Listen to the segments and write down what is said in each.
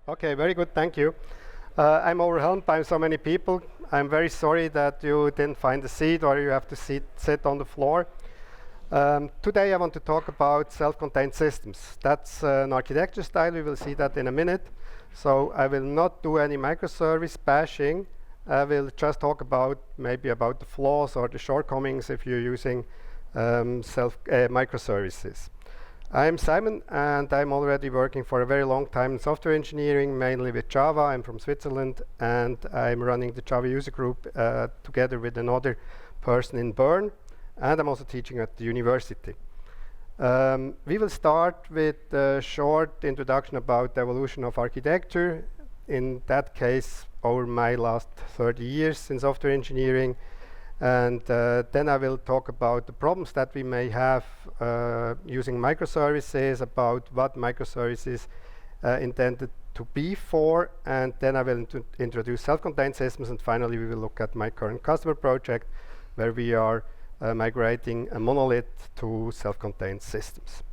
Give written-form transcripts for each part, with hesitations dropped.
Okay, very good, thank you. I'm overwhelmed by so many people. I'm very sorry that you didn't find a seat or you have to sit on the floor. Today I want to talk about self-contained systems. That's an architecture style, we will see that in a minute. So I will not do any microservice bashing. I will just talk about maybe about the flaws or the shortcomings if you're using microservices. I'm Simon, and I'm already working for a very long time in software engineering, mainly with Java. I'm from Switzerland, and I'm running the Java user group together with another person in Bern, and I'm also teaching at the university. We will start with a short introduction about the evolution of architecture. In that case, over my last 30 years in software engineering. And then I will talk about the problems that we may have using microservices, about what microservices intended to be for, and then I will introduce self-contained systems, and finally we will look at my current customer project where we are migrating a monolith to self-contained systems.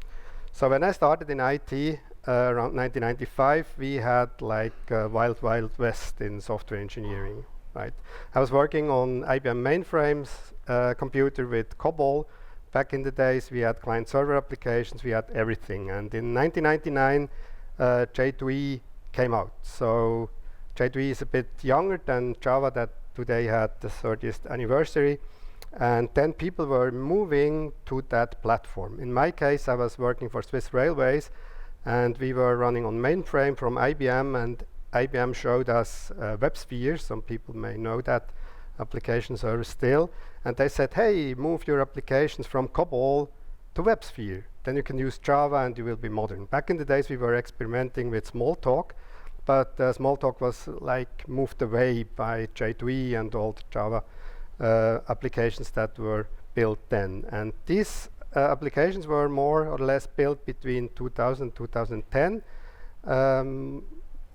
So when I started in IT around 1995, we had like wild west in software engineering. Right. I was working on IBM mainframes, computer with COBOL. Back in the days, we had client-server applications, we had everything. And in 1999, J2E came out. So J2E is a bit younger than Java that today had the 30th anniversary. And then people were moving to that platform. In my case, I was working for Swiss Railways, and we were running on mainframe from IBM, and IBM showed us WebSphere. Some people may know that application server still. And they said, hey, move your applications from COBOL to WebSphere. Then you can use Java and you will be modern. Back in the days, we were experimenting with Smalltalk, but Smalltalk was like moved away by J2E and all the Java applications that were built then. And these applications were more or less built between 2000 and 2010.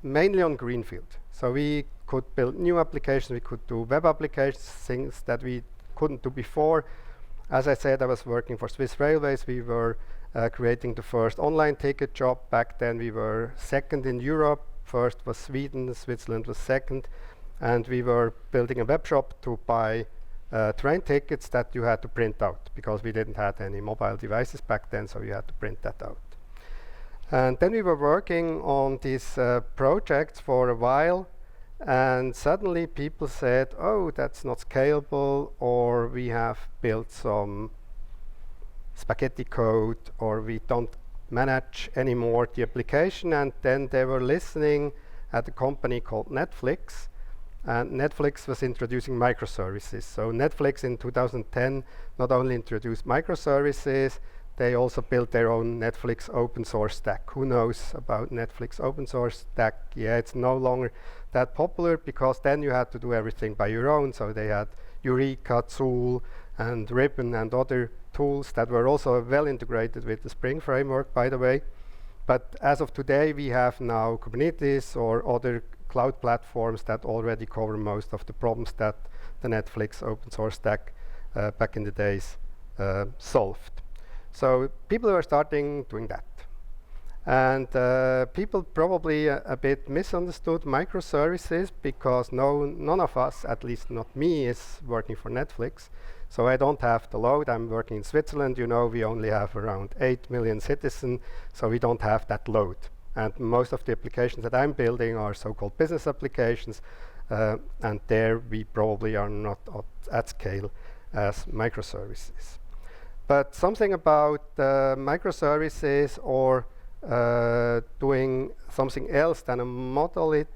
Mainly on greenfield. So we could build new applications, we could do web applications, things that we couldn't do before. As I said, I was working for Swiss Railways. We were creating the first online ticket job. Back then we were second in Europe. First was Sweden, Switzerland was second. And we were building a web shop to buy train tickets that you had to print out, because we didn't have any mobile devices back then, so you had to print that out. And then we were working on these projects for a while, and suddenly people said, oh, that's not scalable, or we have built some spaghetti code, or we don't manage anymore the application. And then they were listening at a company called Netflix, and Netflix was introducing microservices. So Netflix in 2010 not only introduced microservices, they also built their own Netflix open source stack. Who knows about Netflix open source stack? Yeah, it's no longer that popular, because then you had to do everything by your own. So they had Eureka, Zool, and Ribbon, and other tools that were also well integrated with the Spring framework, by the way. But as of today, we have now Kubernetes or other cloud platforms that already cover most of the problems that the Netflix open source stack back in the days solved. So people were starting doing that. And people probably a bit misunderstood microservices, because none of us, at least not me, is working for Netflix. So I don't have the load. I'm working in Switzerland. You know, we only have around 8 million citizens, so we don't have that load. And most of the applications that I'm building are so-called business applications, and there we probably are not at scale as microservices. But something about microservices or doing something else than a monolith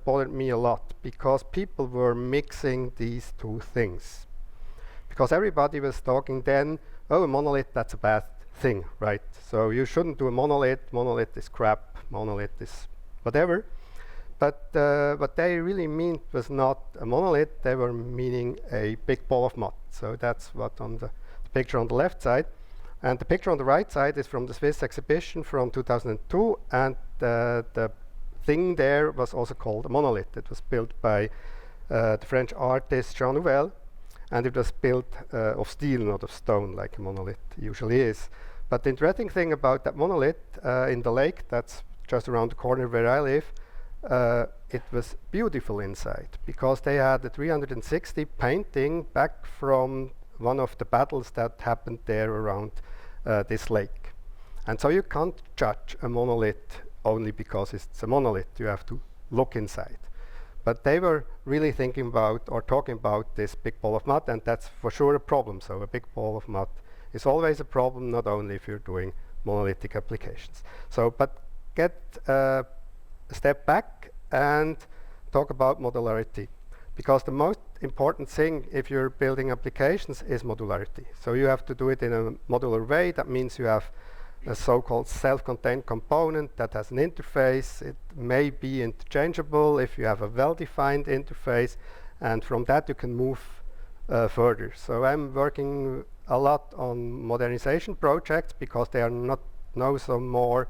bothered me a lot, because people were mixing these two things. Because everybody was talking then, oh, a monolith, that's a bad thing, right? So you shouldn't do a monolith. Monolith is crap. Monolith is whatever. But what they really meant was not a monolith. They were meaning a big ball of mud. So that's what on the picture on the left side. And the picture on the right side is from the Swiss exhibition from 2002. And the thing there was also called a monolith. It was built by the French artist Jean Nouvel. And it was built of steel, not of stone, like a monolith usually is. But the interesting thing about that monolith in the lake, that's just around the corner where I live, it was beautiful inside because they had a 360 painting back from one of the battles that happened there around this lake. And so you can't judge a monolith only because it's a monolith. You have to look inside. But they were really thinking about or talking about this big ball of mud, and that's for sure a problem. So a big ball of mud is always a problem, not only if you're doing monolithic applications. So, but get a step back and talk about modularity. Because the most important thing if you're building applications is modularity. So you have to do it in a modular way. That means you have a so-called self-contained component that has an interface. It may be interchangeable if you have a well-defined interface, and from that you can move further. So I'm working a lot on modernization projects because they are not now some more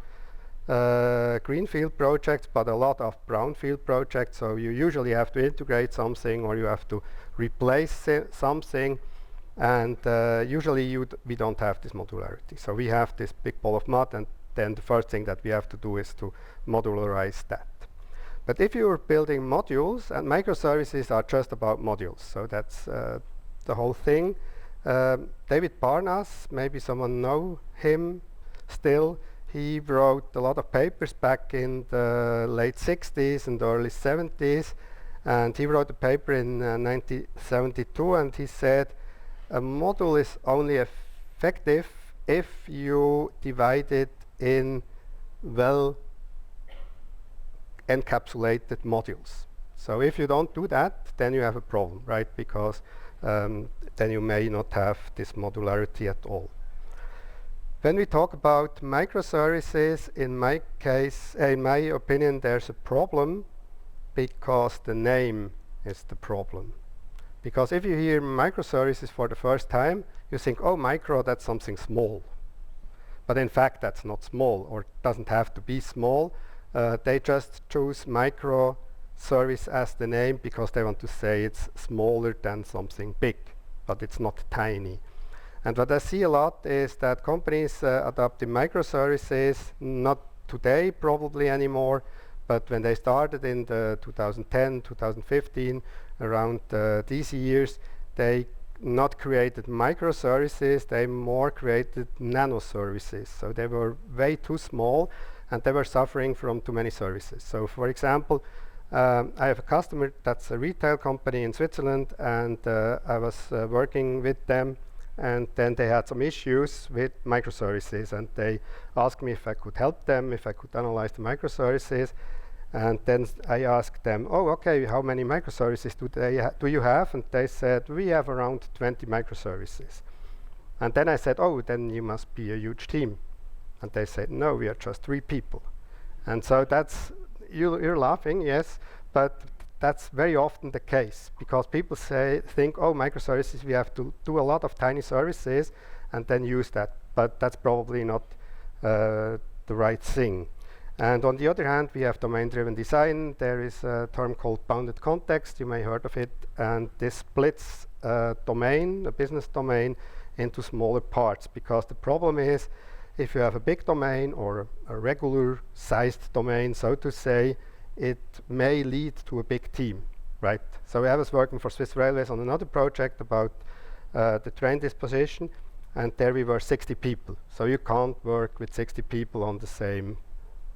greenfield projects, but a lot of brownfield projects. So you usually have to integrate something or you have to replace something. And usually we don't have this modularity. So we have this big ball of mud, and then the first thing that we have to do is to modularize that. But if you're building modules, and microservices are just about modules, so that's the whole thing. David Parnas, maybe someone know him still. He wrote a lot of papers back in the late 60s and early 70s, and he wrote a paper in 1972, and he said, a module is only effective if you divide it in well encapsulated modules. So if you don't do that, then you have a problem, right? Because then you may not have this modularity at all. When we talk about microservices, in my case, in my opinion, there's a problem because the name is the problem. Because if you hear microservices for the first time, you think, oh, micro, that's something small. But in fact, that's not small, or doesn't have to be small. They just choose microservice as the name because they want to say it's smaller than something big, but it's not tiny. And what I see a lot is that companies adopting microservices, not today probably anymore, but when they started in the 2010, 2015, around these years, they not created microservices, they more created nanoservices. So they were way too small and they were suffering from too many services. So for example, I have a customer that's a retail company in Switzerland, and I was working with them, and then they had some issues with microservices, and they asked me if I could help them, if I could analyze the microservices. And then I asked them, oh, okay, how many microservices do you have? And they said, we have around 20 microservices. And then I said, oh, then you must be a huge team. And they said, no, we are just 3 people. And so that's, you're laughing, yes, but that's very often the case, because people think, oh, microservices, we have to do a lot of tiny services and then use that. But that's probably not the right thing. And on the other hand, we have domain-driven design. There is a term called bounded context. You may heard of it. And this splits a business domain, into smaller parts. Because the problem is, if you have a big domain or a regular-sized domain, so to say, it may lead to a big team, right? So I was working for Swiss Railways on another project about the train disposition, and there we were 60 people. So you can't work with 60 people on the same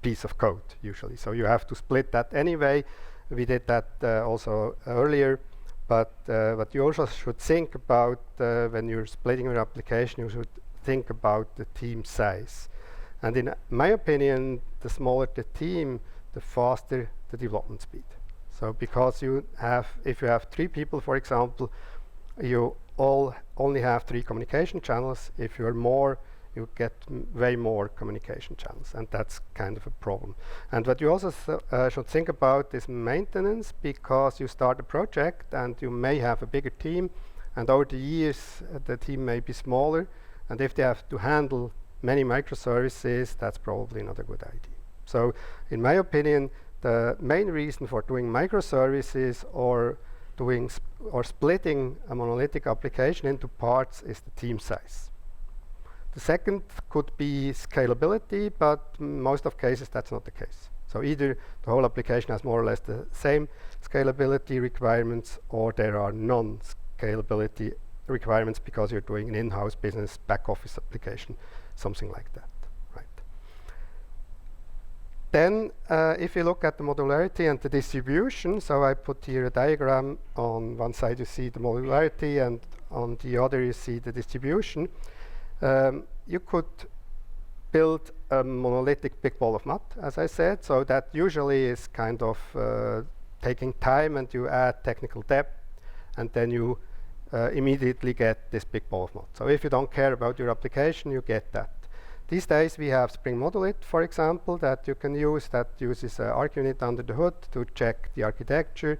piece of code usually. So you have to split that anyway. We did that also earlier, but what you also should think about when you're splitting your application, you should think about the team size. And in my opinion, the smaller the team, the faster the development speed. So because if you have 3 people, for example, you only have 3 communication channels. If you're more, you get way more communication channels, and that's kind of a problem. And what you also should think about is maintenance, because you start a project and you may have a bigger team, and over the years the team may be smaller, and if they have to handle many microservices, that's probably not a good idea. So in my opinion, the main reason for doing microservices or splitting a monolithic application into parts is the team size. The second could be scalability, but in most of cases that's not the case. So either the whole application has more or less the same scalability requirements, or there are non-scalability requirements because you're doing an in-house business back office application, something like that, right? Then if you look at the modularity and the distribution, so I put here a diagram. On one side you see the modularity, and on the other you see the distribution. You could build a monolithic big ball of mud, as I said, so that usually is kind of taking time, and you add technical depth, and then you immediately get this big ball of mud. So if you don't care about your application, you get that. These days we have Spring Modulit, for example, that you can use, that uses an ArcUnit under the hood to check the architecture,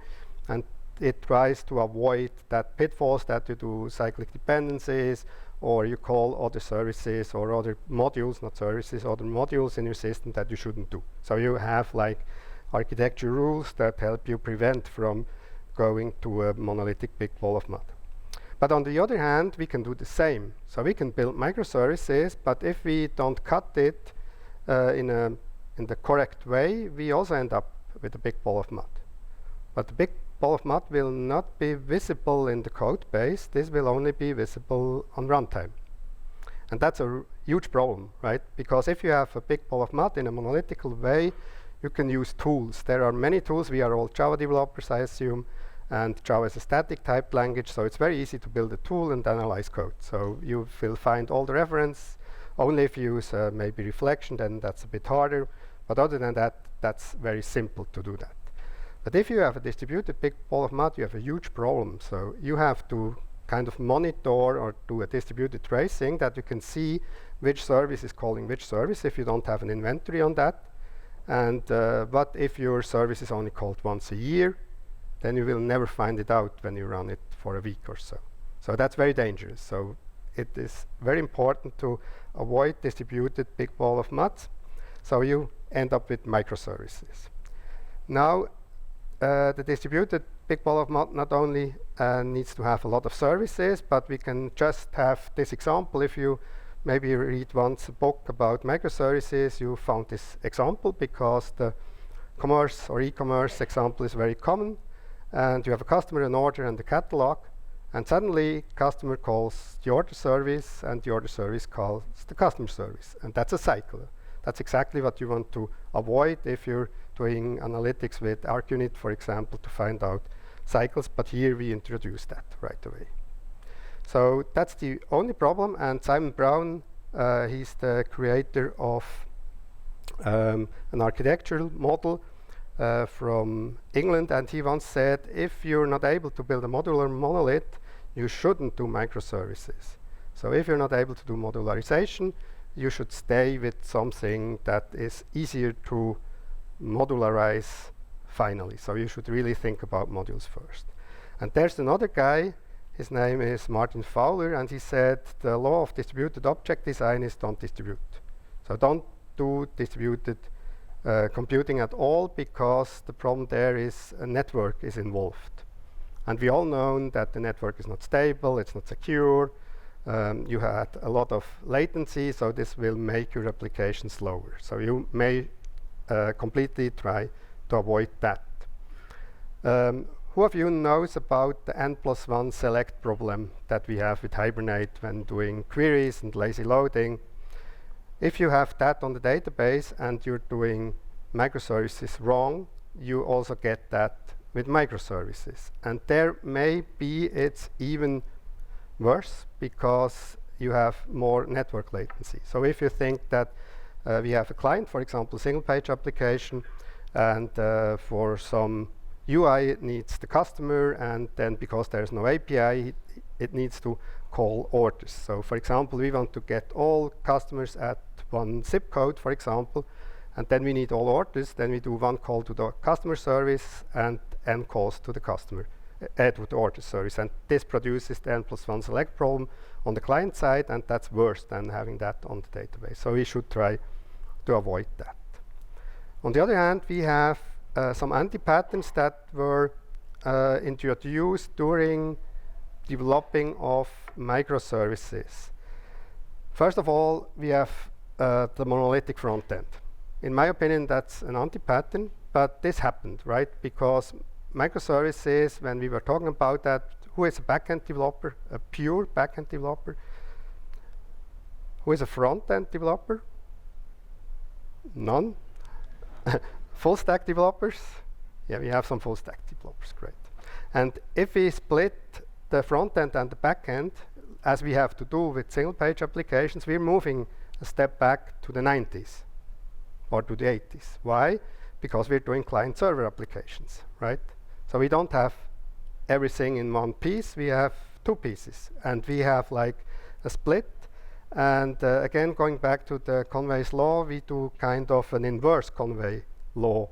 and it tries to avoid that pitfalls that you do cyclic dependencies, or you call other services or other modules, not services, other modules in your system that you shouldn't do. So you have like architecture rules that help you prevent from going to a monolithic big ball of mud. But on the other hand, we can do the same. So we can build microservices, but if we don't cut it in the correct way, we also end up with a big ball of mud. But the big ball of mud will not be visible in the code base. This will only be visible on runtime. And that's a huge problem, right? Because if you have a big ball of mud in a monolithic way, you can use tools. There are many tools. We are all Java developers, I assume. And Java is a static type language, so it's very easy to build a tool and analyze code. So you will find all the reference. Only if you use maybe reflection, then that's a bit harder. But other than that, that's very simple to do that. But if you have a distributed big ball of mud, you have a huge problem. So you have to kind of monitor or do a distributed tracing that you can see which service is calling which service if you don't have an inventory on that. And but if your service is only called once a year, then you will never find it out when you run it for a week or so. So that's very dangerous. So it is very important to avoid distributed big ball of mud. So you end up with microservices. Now, the distributed big ball of mud not only needs to have a lot of services, but we can just have this example. If you maybe read once a book about microservices, you found this example because the commerce or e-commerce example is very common. And you have a customer, an order, and a catalog, and suddenly customer calls the order service, and the order service calls the customer service, and that's a cycle. That's exactly what you want to avoid if you're doing analytics with ArcUnit, for example, to find out cycles, but here we introduce that right away. So that's the only problem, and Simon Brown, he's the creator of an architectural model from England, and he once said, if you're not able to build a modular monolith, you shouldn't do microservices. So if you're not able to do modularization, you should stay with something that is easier to modularize finally. So you should really think about modules first. And there's another guy, his name is Martin Fowler, and he said the law of distributed object design is don't distribute. So don't do distributed computing at all, because the problem there is a network is involved. And we all know that the network is not stable, it's not secure, you had a lot of latency, so this will make your application slower. So you may completely try to avoid that. Who of you knows about the n+1 select problem that we have with Hibernate when doing queries and lazy loading? If you have that on the database and you're doing microservices wrong, you also get that with microservices. And there maybe it's even worse because you have more network latency. So if you think that we have a client, for example, single page application, and for some UI it needs the customer, and then because there's no API, it needs to call orders. So for example, we want to get all customers at one zip code, for example, and then we need all orders. Then we do one call to the customer service and n calls to the customer, to the order service. And this produces the n+1 select problem on the client side, and that's worse than having that on the database. So we should try to avoid that. On the other hand, we have some anti-patterns that were introduced during developing of microservices. First of all, we have the monolithic front end. in my opinion, that's an anti-pattern, but this happened, right? Because microservices, when we were talking about that, who is a backend developer, a pure backend developer? Who is a front-end developer? None. Full stack developers? Yeah, we have some full stack developers, great. And if we split the front end and the back end, as we have to do with single page applications, we're moving a step back to the 90s or to the 80s. Why? Because we're doing client server applications, right? So we don't have everything in one piece, we have two pieces. And we have like a split. And again, going back to the Conway's law, we do kind of an inverse Conway law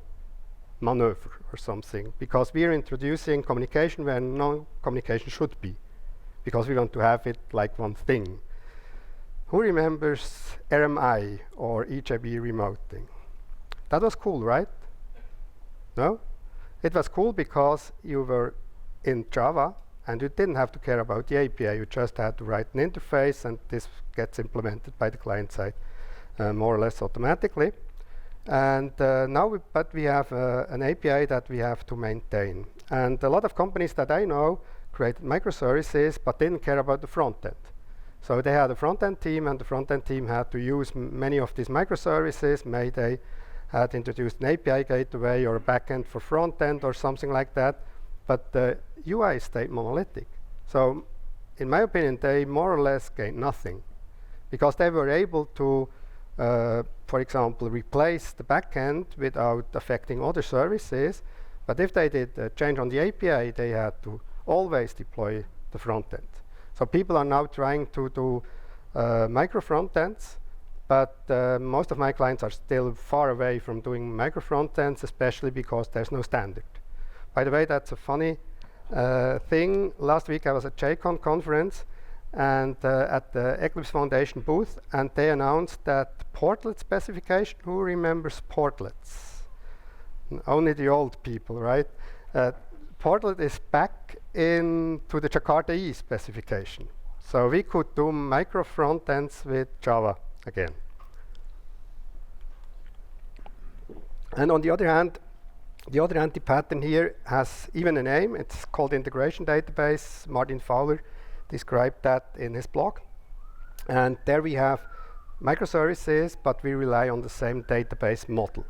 maneuver or something, because we are introducing communication where no communication should be, because we want to have it like one thing. Who remembers RMI or EJB remoting? That was cool, right? No? It was cool because you were in Java and you didn't have to care about the API. You just had to write an interface and this gets implemented by the client side more or less automatically. And now we have an API that we have to maintain. And a lot of companies that I know created microservices but didn't care about the front end. So they had a front-end team, and the front-end team had to use many of these microservices. Maybe they had introduced an API gateway or a backend for front-end or something like that. But the UI stayed monolithic. So in my opinion, they more or less gained nothing, because they were able to, for example, replace the backend without affecting other services. But if they did a change on the API, they had to always deploy the front end. So people are now trying to do micro front ends, but most of my clients are still far away from doing micro front ends, especially because there's no standard. By the way, that's a funny thing. Last week I was at JCon conference and at the Eclipse Foundation booth, and they announced that portlet specification. Who remembers portlets? Only the old people, right? Portlet is back into the Jakarta E specification. So we could do micro front ends with Java again. And on the other hand, the other anti-pattern here has even a name. It's called integration database. Martin Fowler described that in his blog. And there we have microservices, but we rely on the same database model.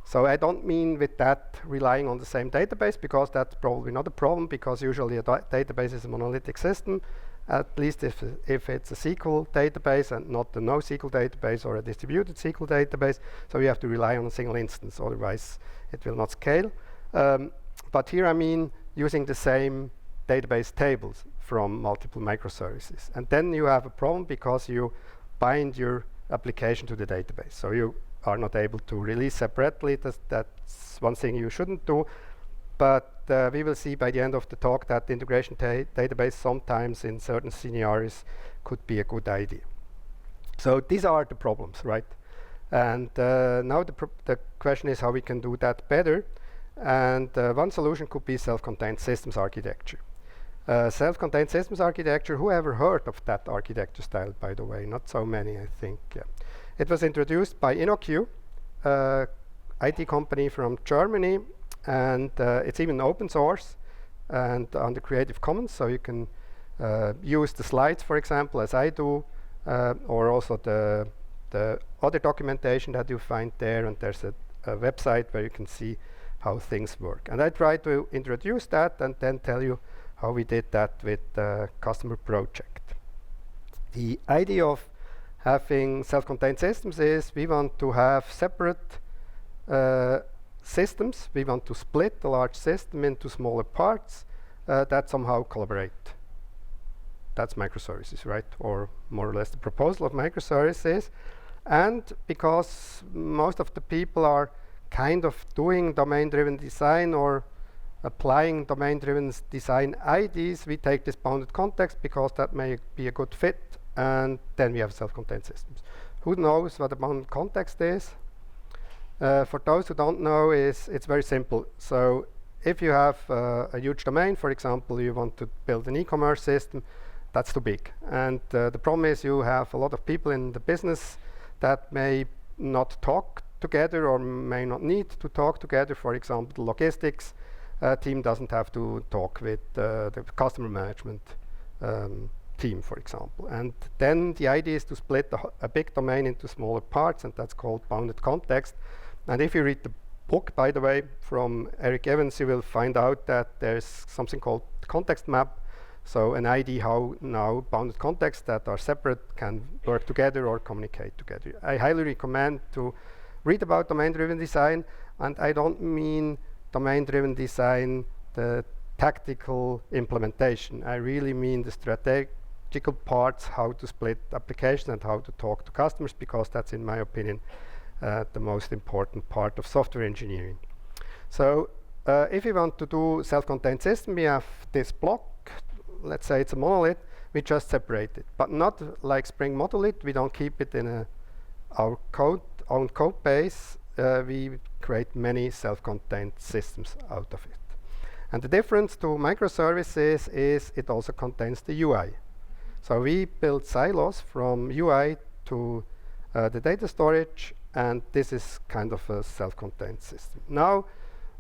So I don't mean with that relying on the same database, because that's probably not a problem, because usually a database is a monolithic system, at least if it's a SQL database and not a NoSQL database or a distributed SQL database. So you have to rely on a single instance, otherwise it will not scale. But here I mean using the same database tables from multiple microservices. And then you have a problem because you bind your application to the database. So you are not able to release separately. That's one thing you shouldn't do. But we will see by the end of the talk that the integration database sometimes in certain scenarios could be a good idea. So these are the problems, right? And now the question is how we can do that better. And one solution could be self-contained systems architecture. Self-contained systems architecture, who ever heard of that architecture style, by the way? Not so many, I think. Yeah. It was introduced by InnoQ, IT company from Germany, and it's even open source and on the Creative Commons, so you can use the slides, for example, as I do, or also the other documentation that you find there, and there's a website where you can see how things work. And I try to introduce that and then tell you how we did that with the customer project. The idea of having self-contained systems is we want to have separate systems. We want to split the large system into smaller parts that somehow collaborate. That's microservices, right? Or more or less the proposal of microservices. And because most of the people are kind of doing domain-driven design or applying domain-driven design IDs, we take this bounded context because that may be a good fit, and then we have self-contained systems. Who knows what a bounded context is? For those who don't know, it's very simple. So if you have a huge domain, for example, you want to build an e-commerce system, that's too big. And the problem is you have a lot of people in the business that may not talk together or may not need to talk together. For example, the logistics team doesn't have to talk with the customer management team, for example. And then the idea is to split a big domain into smaller parts, and that's called bounded context. And if you read the book, by the way, from Eric Evans, you will find out that there's something called context map. So an idea how now bounded contexts that are separate can work together or communicate together. I highly recommend to read about domain-driven design, and I don't mean domain-driven design, the tactical implementation. I really mean the strategical parts, how to split applications and how to talk to customers, because that's, in my opinion, the most important part of software engineering. So if you want to do self-contained system, we have this block. Let's say it's a monolith. We just separate it, but not like Spring monolith. We don't keep it in our own code base. We create many self-contained systems out of it. And the difference to microservices is it also contains the UI. So we build silos from UI to the data storage, and this is kind of a self-contained system. Now,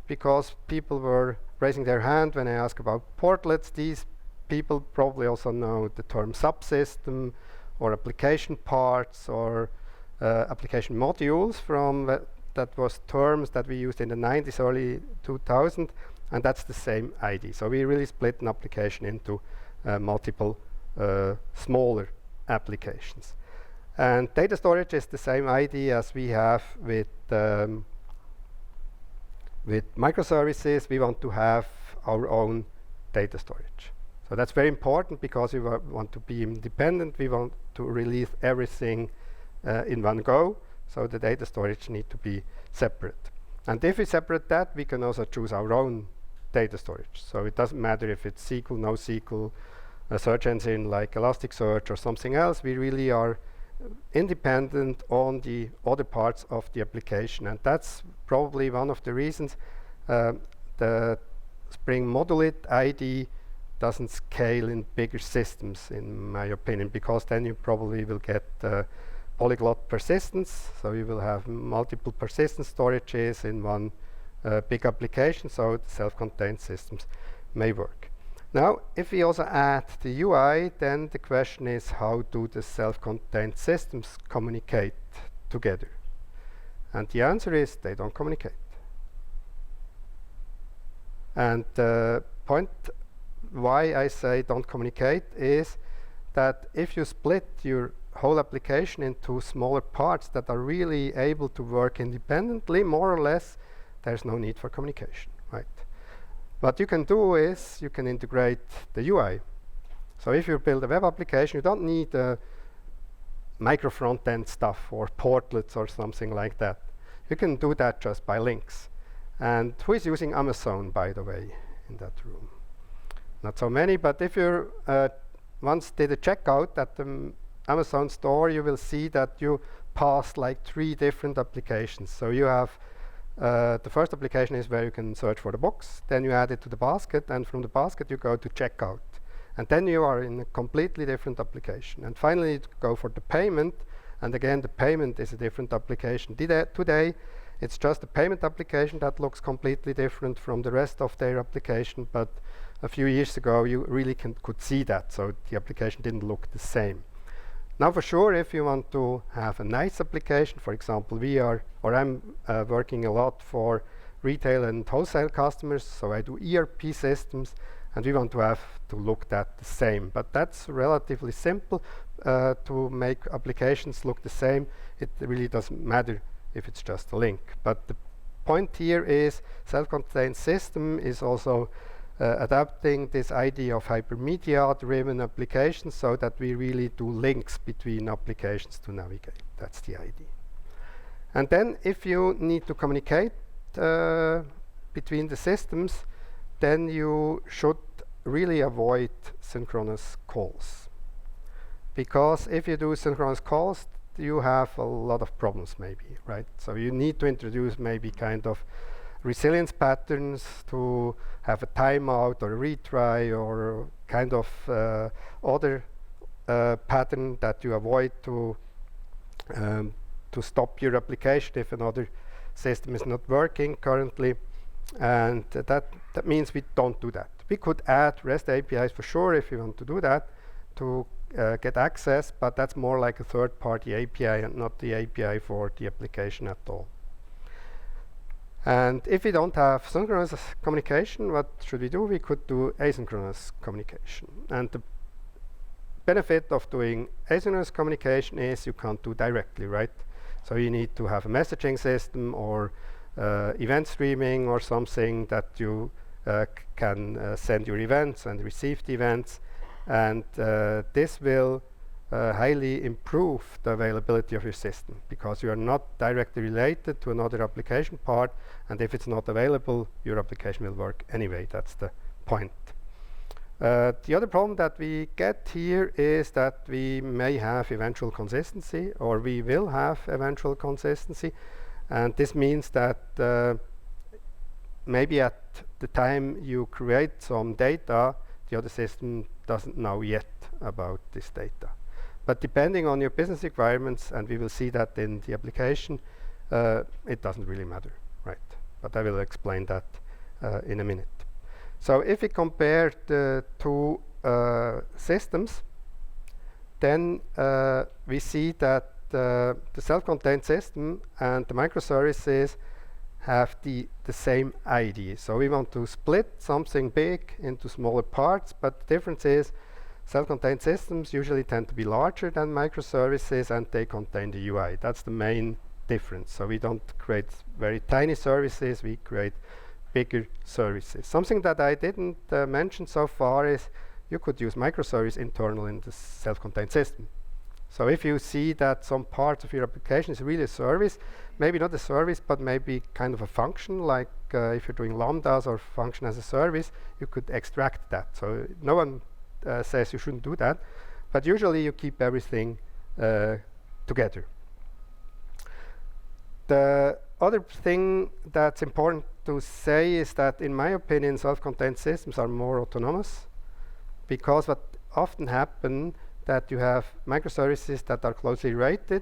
because people were raising their hand when I asked about portlets, these people probably also know the term subsystem or application parts or application modules from that was terms that we used in the 90s, early 2000, and that's the same idea. So we really split an application into multiple smaller applications. And data storage is the same idea as we have with microservices. We want to have our own data storage. So that's very important because we want to be independent. We want to release everything in one go. So the data storage need to be separate. And if we separate that, we can also choose our own data storage. So it doesn't matter if it's SQL, NoSQL, a search engine like Elasticsearch or something else. We really are independent on the other parts of the application. And that's probably one of the reasons the Spring monolith ID doesn't scale in bigger systems, in my opinion, because then you probably will get polyglot persistence. So you will have multiple persistence storages in one big application, so the self-contained systems may work. Now, if we also add the UI, then the question is, how do the self-contained systems communicate together? And the answer is they don't communicate. And the point why I say don't communicate is that if you split your whole application into smaller parts that are really able to work independently, more or less, there's no need for communication, right? What you can do is you can integrate the UI. So if you build a web application, you don't need micro front-end stuff or portlets or something like that. You can do that just by links. And who is using Amazon, by the way, in that room? Not so many, but if you once did a checkout at the Amazon store, you will see that you passed like 3 different applications. So you have the first application is where you can search for the box, then you add it to the basket, and from the basket you go to checkout. And then you are in a completely different application. And finally you go for the payment, and again the payment is a different application. Today it's just a payment application that looks completely different from the rest of their application, but a few years ago you really could see that, so the application didn't look the same. Now for sure, if you want to have a nice application, for example, I'm working a lot for retail and wholesale customers, so I do ERP systems, and we want to have to look that the same. But that's relatively simple to make applications look the same. It really doesn't matter if it's just a link. But the point here is self-contained system is also adapting this idea of hypermedia-driven applications so that we really do links between applications to navigate. That's the idea. And then if you need to communicate between the systems, then you should really avoid synchronous calls. Because if you do synchronous calls, you have a lot of problems maybe, right? So you need to introduce maybe kind of resilience patterns to have a timeout or a retry or kind of other pattern that you avoid to to stop your application if another system is not working currently. And that means we don't do that. We could add REST APIs for sure if you want to do that to get access, but that's more like a third-party API and not the API for the application at all. And if we don't have synchronous communication, what should we do? We could do asynchronous communication. And the benefit of doing asynchronous communication is you can't do directly, right? So you need to have a messaging system or event streaming or something that you can send your events and receive the events. And this will highly improve the availability of your system because you are not directly related to another application part, and if it's not available, your application will work anyway. That's the point. The other problem that we get here is that we may have eventual consistency, or we will have eventual consistency, and this means that maybe at the time you create some data, the other system doesn't know yet about this data. But depending on your business requirements, and we will see that in the application, it doesn't really matter, right? But I will explain that in a minute. So if we compare the two systems, then we see that the self-contained system and the microservices have the same idea. So we want to split something big into smaller parts, but the difference is self-contained systems usually tend to be larger than microservices, and they contain the UI. That's the main difference. So we don't create very tiny services, we create bigger services. Something that I didn't mention so far is you could use microservice internal in the self-contained system. So if you see that some part of your application is really a service, maybe not a service, but maybe kind of a function, like if you're doing lambdas or function as a service, you could extract that. So no one says you shouldn't do that, but usually you keep everything together. The other thing that's important to say is that, in my opinion, self-contained systems are more autonomous, because what often happens that you have microservices that are closely related.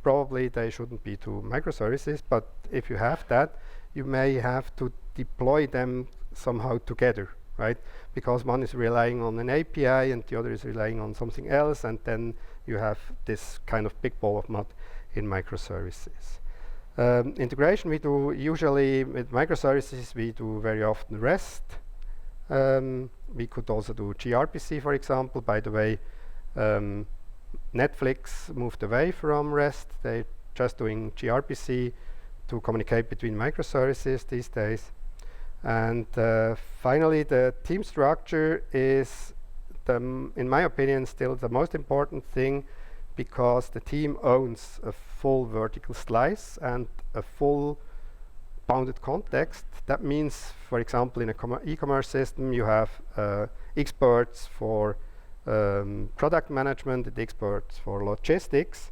Probably they shouldn't be two microservices, but if you have that, you may have to deploy them somehow together, right? Because one is relying on an API and the other is relying on something else, and then you have this kind of big ball of mud in microservices. Integration we do usually with microservices, we do very often REST. We could also do gRPC, for example. By the way, Netflix moved away from REST. They're just doing gRPC to communicate between microservices these days. And finally, the team structure is, in my opinion, still the most important thing, because the team owns a full vertical slice and a full bounded context. That means, for example, in a e-commerce system, you have experts for product management and experts for logistics,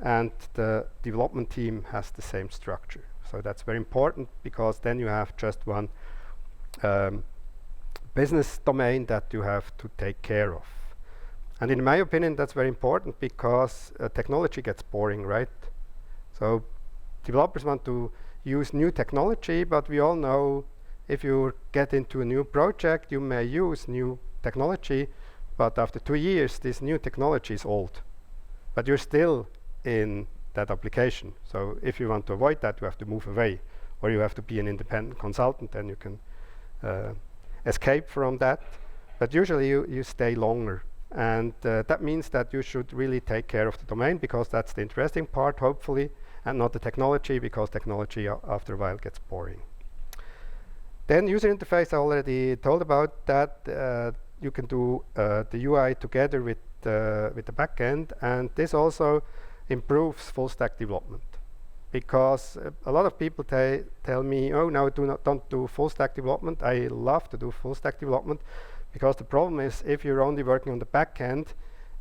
and the development team has the same structure. So that's very important, because then you have just one business domain that you have to take care of. And in my opinion, that's very important, because technology gets boring, right? So developers want to use new technology, but we all know if you get into a new project, you may use new technology, but after 2 years, this new technology is old. But you're still in that application. So if you want to avoid that, you have to move away, or you have to be an independent consultant, and you can escape from that. But usually you stay longer. And that means that you should really take care of the domain, because that's the interesting part, hopefully, and not the technology, because technology after a while gets boring. Then user interface, I already told about that. You can do the UI together with the backend, and this also improves full stack development, because a lot of people tell me, oh, no, don't do full stack development. I love to do full stack development, because the problem is, if you're only working on the backend,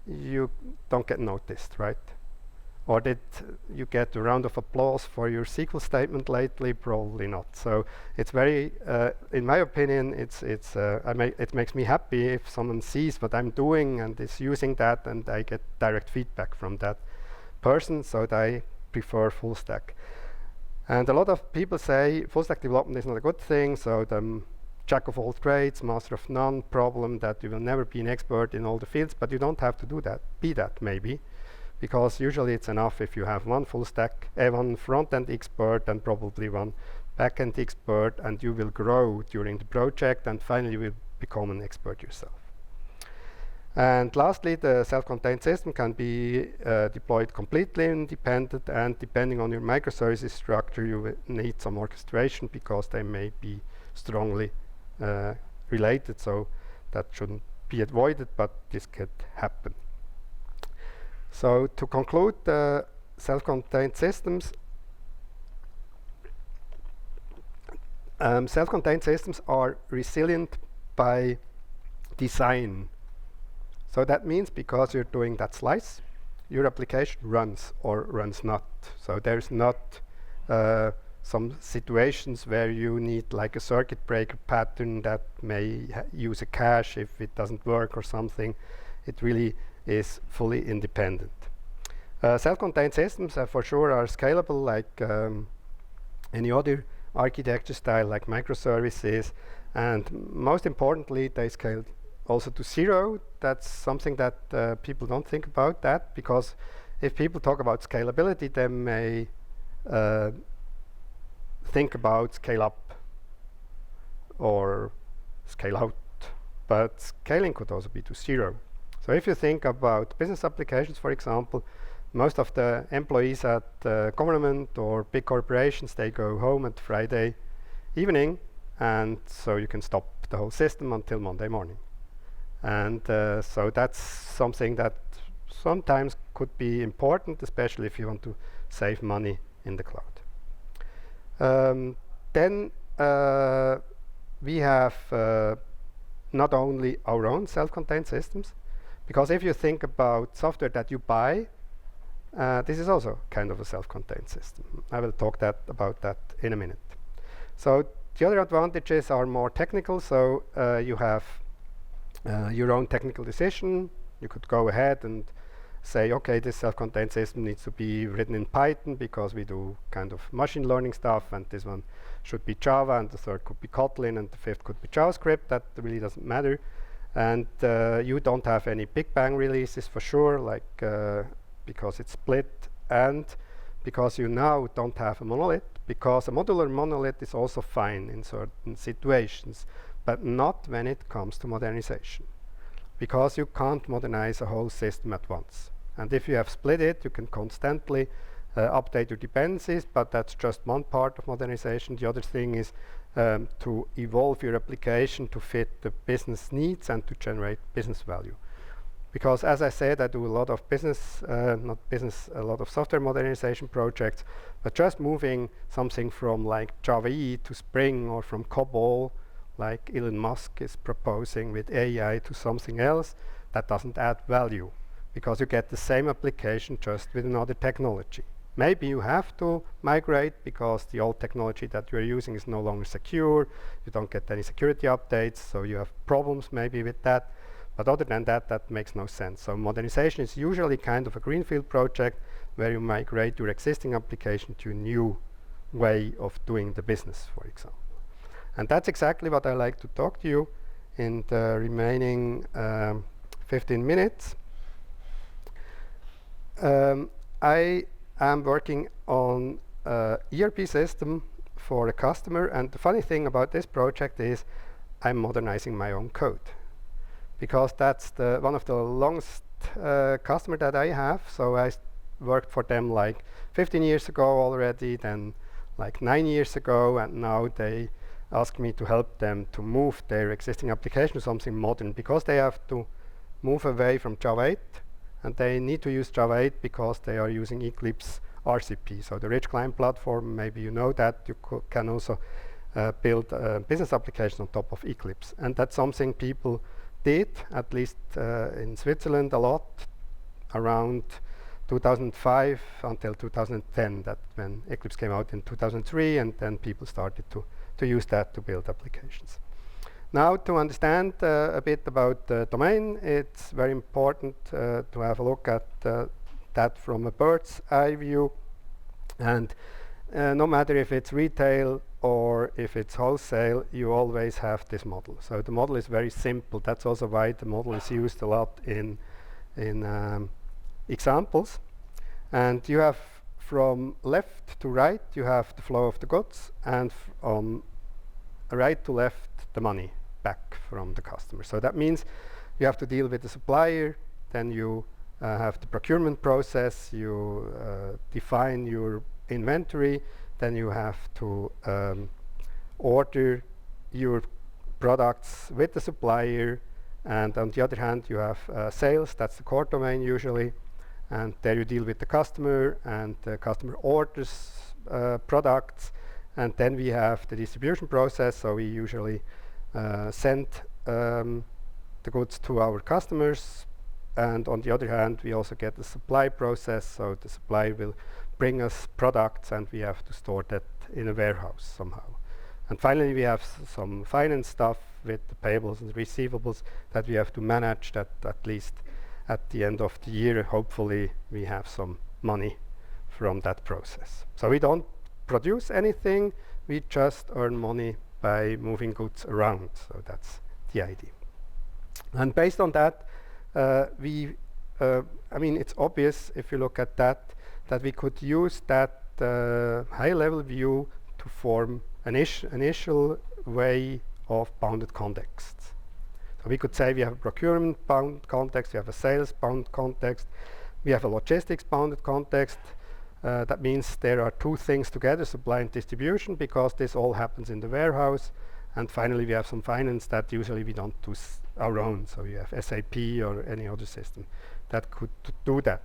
you don't get noticed, right? Or did you get a round of applause for your SQL statement lately? Probably not. So it's very, in my opinion, it makes me happy if someone sees what I'm doing and is using that, and I get direct feedback from that person, so they prefer full stack. And a lot of people say full stack development is not a good thing, so the jack of all trades, master of none problem, that you will never be an expert in all the fields, but you don't have to do that, be that maybe, because usually it's enough if you have one full stack, one front-end expert and probably one back-end expert, and you will grow during the project and finally you will become an expert yourself. And lastly, the self-contained system can be deployed completely independent, and depending on your microservices structure, you will need some orchestration because they may be strongly related, so that shouldn't be avoided, but this could happen. So to conclude, the self-contained systems, self-contained systems are resilient by design. So that means because you're doing that slice, your application runs or runs not. So there's not some situations where you need like a circuit breaker pattern that may use a cache if it doesn't work or something. It really is fully independent. Self-contained systems for sure are scalable like any other architecture style like microservices, and most importantly they scale also to zero. That's something that people don't think about that, because if people talk about scalability, they may think about scale up or scale out, but scaling could also be to zero. So if you think about business applications, for example, most of the employees at government or big corporations, they go home at Friday evening, and so you can stop the whole system until Monday morning. And so that's something that sometimes could be important, especially if you want to save money in the cloud. Then we have not only our own self-contained systems, because if you think about software that you buy, this is also kind of a self-contained system. I will talk about that in a minute. So the other advantages are more technical. So you have your own technical decision. You could go ahead and say, okay, this self-contained system needs to be written in Python because we do kind of machine learning stuff, and this one should be Java, and the third could be Kotlin, and the fifth could be JavaScript. That really doesn't matter. And you don't have any big bang releases for sure, like because it's split, and because you now don't have a monolith, because a modular monolith is also fine in certain situations, but not when it comes to modernization, because you can't modernize a whole system at once. And if you have split it, you can constantly update your dependencies, but that's just one part of modernization. The other thing is to evolve your application to fit the business needs and to generate business value. Because as I said, I do a lot of a lot of software modernization projects, but just moving something from like Java EE to Spring, or from COBOL, like Elon Musk is proposing with AI, to something else, that doesn't add value, because you get the same application just with another technology. Maybe you have to migrate because the old technology that you're using is no longer secure, you don't get any security updates, so you have problems maybe with that. But other than that, that makes no sense. So modernization is usually kind of a greenfield project where you migrate your existing application to a new way of doing the business, for example. And that's exactly what I like to talk to you in the remaining 15 minutes. I am working on an ERP system for a customer, and the funny thing about this project is I'm modernizing my own code, because that's one of the longest customer that I have. So I worked for them like 15 years ago already, then like 9 years ago, and now they asked me to help them to move their existing application to something modern, because they have to move away from Java 8, and they need to use Java 8 because they are using Eclipse RCP. So the rich client platform, maybe you know that, you can also build business applications on top of Eclipse. And that's something people did, at least in Switzerland, a lot around 2005 until 2010, that when Eclipse came out in 2003, and then people started to use that to build applications. Now, to understand a bit about the domain, it's very important to have a look at that from a bird's eye view. And no matter if it's retail or if it's wholesale, you always have this model. So the model is very simple. That's also why the model is used a lot in examples. And you have from left to right, you have the flow of the goods, and from right to left, the money back from the customer. So that means you have to deal with the supplier, then you have the procurement process, you define your inventory, then you have to order your products with the supplier, and on the other hand you have sales, that's the core domain usually, and there you deal with the customer, and the customer orders products, and then we have the distribution process, so we usually send the goods to our customers, and on the other hand we also get the supply process, so the supplier will bring us products and we have to store that in a warehouse somehow. And finally we have some finance stuff with the payables and receivables that we have to manage, that at least at the end of the year hopefully we have some money from that process. So we don't produce anything, we just earn money by moving goods around, so that's the idea. And based on that, I mean, it's obvious if you look at that we could use that high-level view to form an initial way of bounded contexts. So we could say we have a procurement bound context, we have a sales bound context, we have a logistics bounded context. That means there are two things together, supply and distribution, because this all happens in the warehouse. And finally we have some finance that usually we don't do our own, so you have SAP or any other system that could do that.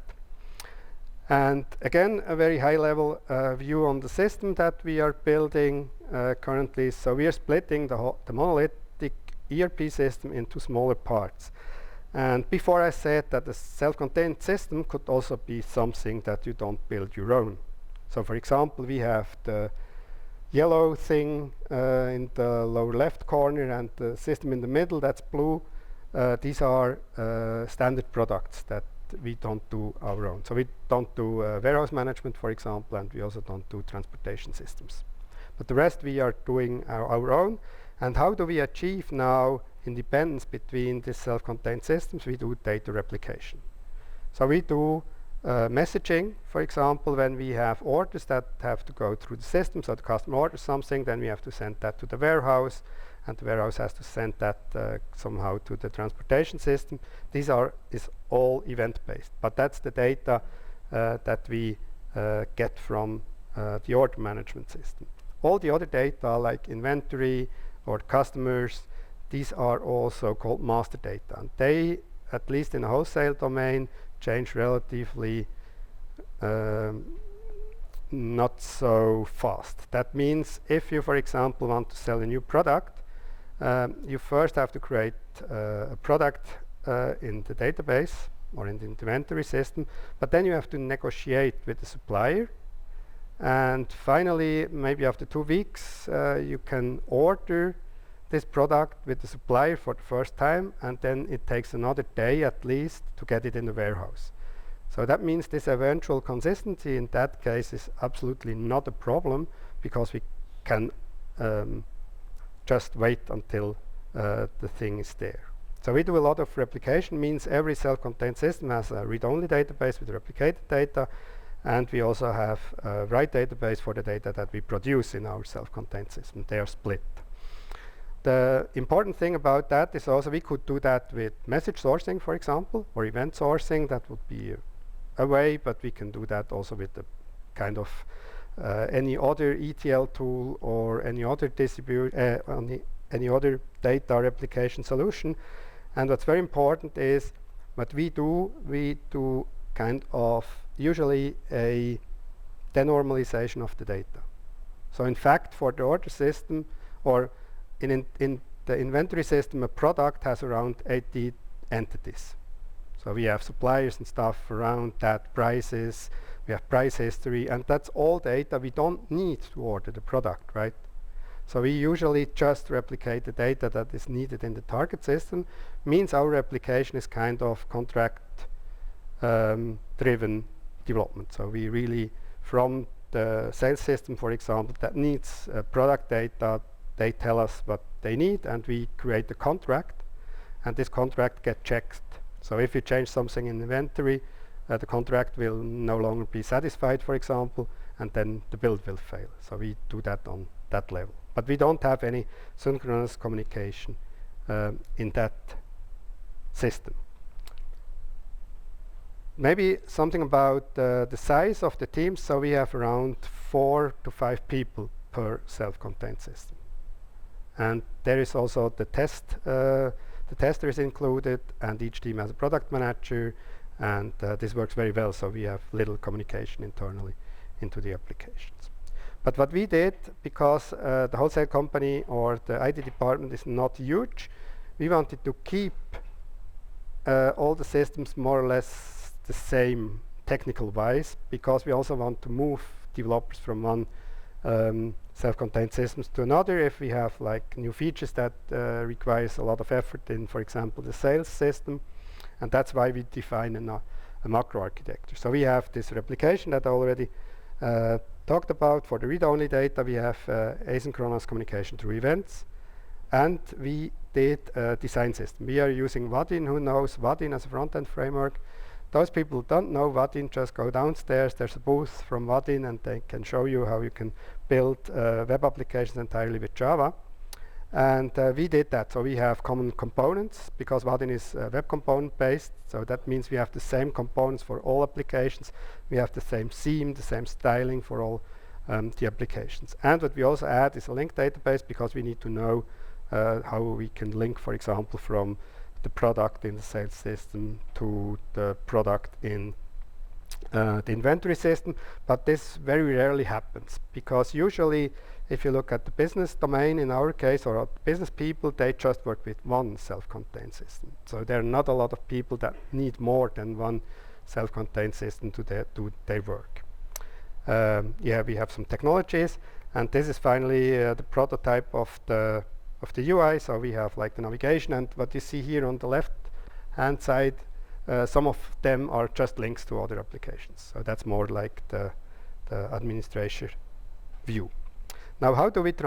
And again, a very high level view on the system that we are building currently. So we are splitting the monolithic ERP system into smaller parts. And before I said that the self-contained system could also be something that you don't build your own. So for example, we have the yellow thing in the lower left corner and the system in the middle, that's blue. These are standard products that we don't do our own. So we don't do warehouse management, for example, and we also don't do transportation systems. But the rest we are doing our own. And how do we achieve now independence between these self-contained systems? We do data replication. So we do messaging, for example, when we have orders that have to go through the system. So the customer orders something, then we have to send that to the warehouse, and the warehouse has to send that somehow to the transportation system. Is all event-based, but that's the data that we get from the order management system. All the other data, like inventory or customers, these are also called master data, and they, at least in the wholesale domain, change relatively not so fast. That means if you, for example, want to sell a new product, you first have to create a product in the database or in the inventory system, but then you have to negotiate with the supplier, and finally, maybe after 2 weeks, you can order this product with the supplier for the first time, and then it takes another day at least to get it in the warehouse. So that means this eventual consistency in that case is absolutely not a problem, because we can just wait until the thing is there. So we do a lot of replication, means every self-contained system has a read-only database with replicated data, and we also have a write database for the data that we produce in our self-contained system. They are split. The important thing about that is also we could do that with message sourcing, for example, or event sourcing. That would be a way, but we can do that also with the kind of any other ETL tool or any other any other data replication solution. And what's very important is what we do kind of usually a denormalization of the data. So in fact, for the order system, or in the inventory system, a product has around 80 entities. So we have suppliers and stuff around that, prices, we have price history, and that's all data we don't need to order the product, right? So we usually just replicate the data that is needed in the target system. Means our replication is kind of contract driven development. So we really, from the sales system, for example, that needs product data, they tell us what they need, and we create a contract, and this contract gets checked. So if you change something in inventory, the contract will no longer be satisfied, for example, and then the build will fail. So we do that on that level. But we don't have any synchronous communication in that system. Maybe something about the size of the teams. So we have around 4 to 5 people per self-contained system. And there is also the tester is included, and each team has a product manager, and this works very well, so we have little communication internally into the applications. But what we did, because the wholesale company or the IT department is not huge, we wanted to keep all the systems more or less the same technical wise, because we also want to move developers from one self-contained systems to another if we have like new features that requires a lot of effort in, for example, the sales system. And that's why we define a macro architecture. So we have this replication that I already talked about. For the read-only data, we have asynchronous communication through events, and we did a design system. We are using Vaadin. Who knows Vaadin as a front-end framework? Those people who don't know Vaadin, just go downstairs. There's a booth from Vaadin, and they can show you how you can build web applications entirely with Java. And we did that. So we have common components, because Vaadin is web component based. So that means we have the same components for all applications. We have the same theme, the same styling for all the applications. And what we also add is a link database, because we need to know how we can link, for example, from the product in the sales system to the product in the inventory system. But this very rarely happens, because usually if you look at the business domain in our case, or business people, they just work with one self-contained system. So there are not a lot of people that need more than one self-contained system to do their work. Yeah, we have some technologies, and this is finally the prototype of the UI. So we have like the navigation, and what you see here on the left hand side, some of them are just links to other applications. So that's more like the administrator view. Now, how do we do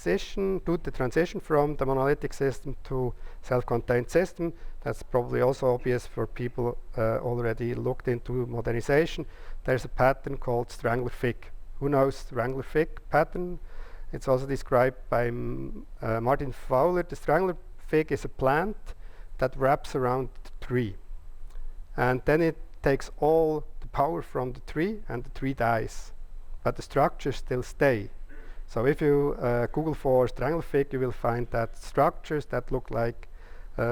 the transition from the monolithic system to self-contained system? That's probably also obvious for people already looked into modernization. There's a pattern called Strangler Fig. Who knows Strangler Fig pattern? It's also described by Martin Fowler. The Strangler Fig is a plant that wraps around the tree. And then it takes all the power from the tree, and the tree dies. But the structures still stay. So if you Google for Strangler Fig, you will find that structures that look like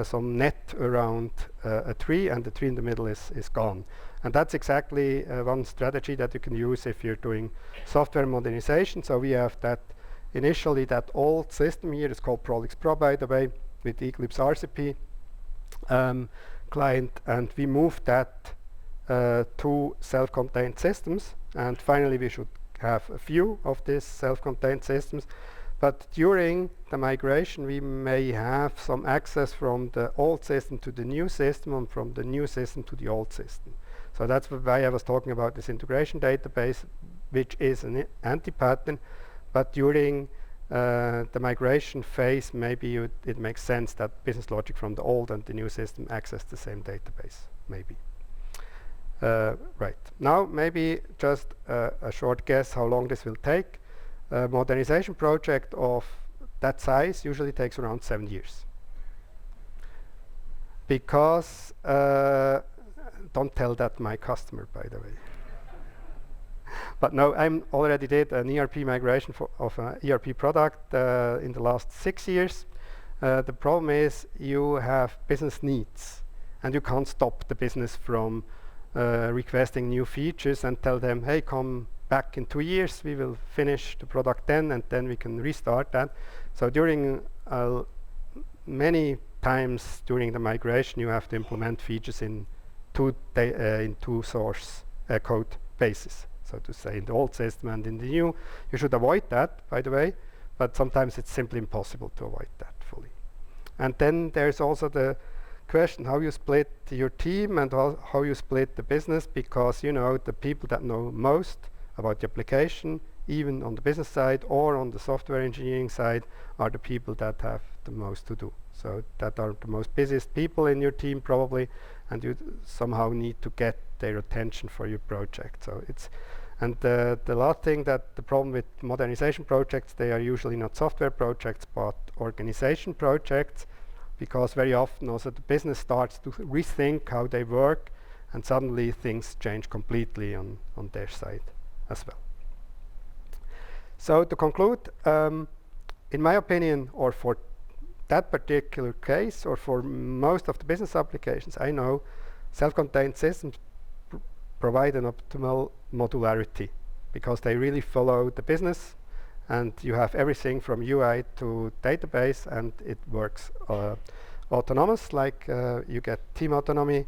some net around a tree, and the tree in the middle is gone. And that's exactly one strategy that you can use if you're doing software modernization. So we have that initially, that old system here is called Prolix Pro, by the way, with the Eclipse RCP client, and we moved that to self-contained systems. And finally, we should have a few of these self-contained systems. But during the migration, we may have some access from the old system to the new system, and from the new system to the old system. So that's why I was talking about this integration database, which is an anti-pattern. But during the migration phase, maybe it makes sense that business logic from the old and the new system access the same database, maybe. Right. Now, maybe just a short guess how long this will take. A modernization project of that size usually takes around 7 years. Because, don't tell that my customer, by the way. But no, I already did an ERP migration of an ERP product in the last 6 years. The problem is you have business needs, and you can't stop the business from requesting new features and tell them, hey, come back in 2 years, we will finish the product then, and then we can restart that. So during many times during the migration, you have to implement features in two source code bases, so to say, in the old system and in the new. You should avoid that, by the way, but sometimes it's simply impossible to avoid that fully. And then there's also the question how you split your team and how you split the business, because the people that know most about the application, even on the business side or on the software engineering side, are the people that have the most to do. So that are the most busiest people in your team probably, and you somehow need to get their attention for your project. So it's and the last thing, that the problem with modernization projects, they are usually not software projects but organization projects, because very often also the business starts to rethink how they work, and suddenly things change completely on their side as well. So to conclude, in my opinion, or for that particular case, or for most of the business applications I know, self-contained systems provide an optimal modularity, because they really follow the business, and you have everything from UI to database, and it works autonomous, like you get team autonomy.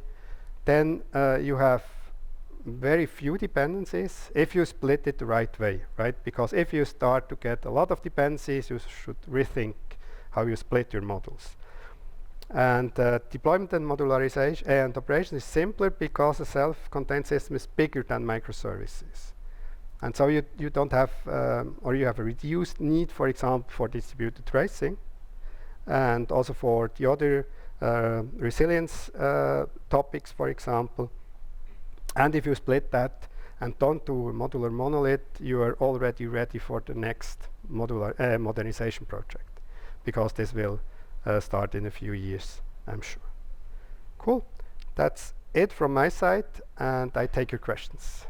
Then you have very few dependencies if you split it the right way, right? Because if you start to get a lot of dependencies, you should rethink how you split your modules. And deployment and modularization and operation is simpler, because a self-contained system is bigger than microservices. And so you don't have, or you have a reduced need, for example, for distributed tracing, and also for the other resilience topics, for example. And if you split that and don't do a modular monolith, you are already ready for the next modular modernization project, because this will start in a few years, I'm sure. Cool. That's it from my side, and I take your questions.